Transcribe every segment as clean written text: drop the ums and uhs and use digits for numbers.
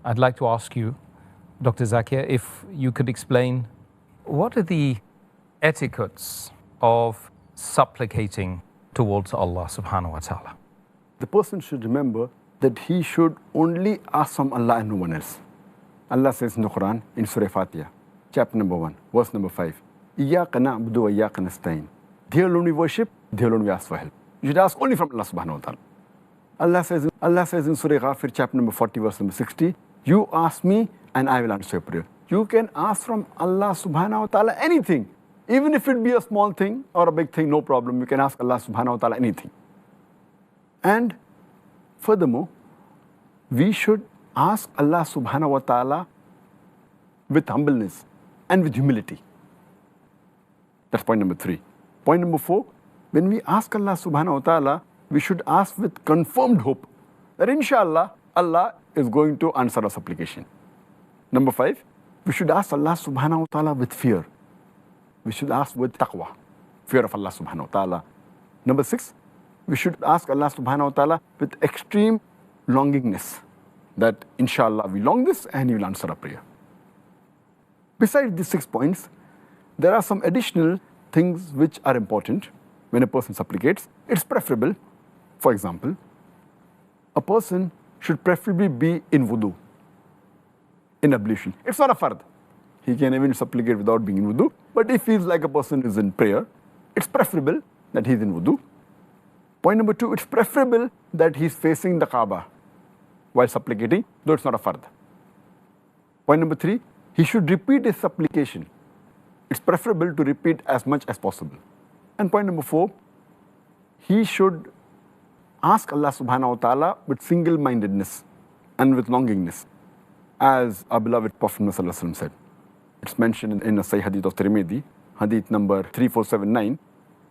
I'd like to ask you, Dr. Zakir, if you could explain what are the etiquettes of supplicating towards Allah subhanahu wa ta'ala? The person should remember that he should only ask from Allah and no one else. Allah says in the Quran, in Surah Fatiha, chapter number 1, verse number 5, إِيَّاكَ نَعْبُدُ وَإِيَّاكَ نَسْتَعِينُ. There alone we worship, there alone we ask for help. You should ask only from Allah subhanahu wa ta'ala. Allah says in Surah Ghafir, chapter number 40, verse number 60, you ask me and I will answer your prayer. You can ask from Allah subhanahu wa ta'ala anything. Even if it be a small thing or a big thing, no problem. You can ask Allah subhanahu wa ta'ala anything. And furthermore, we should ask Allah subhanahu wa ta'ala with humbleness and with humility. That's point number 3. Point number 4, when we ask Allah subhanahu wa ta'ala, we should ask with confirmed hope that inshallah, Allah is going to answer our supplication. Number 5, we should ask Allah subhanahu wa ta'ala with fear. We should ask with taqwa, fear of Allah subhanahu wa ta'ala. Number 6, we should ask Allah subhanahu wa ta'ala with extreme longingness, that inshallah we long this and He will answer our prayer. Besides these 6 points, there are some additional things which are important when a person supplicates. It's preferable, for example, a person should preferably be in wudu, in ablution. It's not a fard. He can even supplicate without being in wudu. But if he's like a person who is in prayer, it's preferable that he's in wudu. Point number 2, it's preferable that he's facing the Kaaba while supplicating, though it's not a fard. Point number 3, he should repeat his supplication. It's preferable to repeat as much as possible. And point number 4, he should ask Allah subhanahu wa ta'ala with single-mindedness and with longingness, as our beloved Prophet Muhammad said. It's mentioned in a Sahih Hadith of Tirmidhi, Hadith number 3479,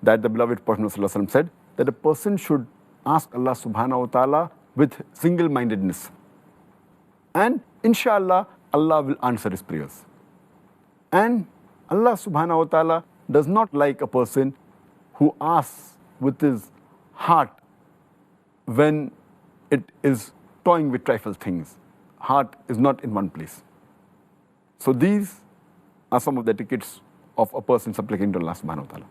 that the beloved Prophet Muhammad said that a person should ask Allah subhanahu wa ta'ala with single-mindedness. And inshallah, Allah will answer his prayers. And Allah subhanahu wa ta'ala does not like a person who asks with his heart when it is toying with trifle things. Heart is not in one place. So these are some of the etiquettes of a person supplicating to Allah subhanahu wa ta'ala.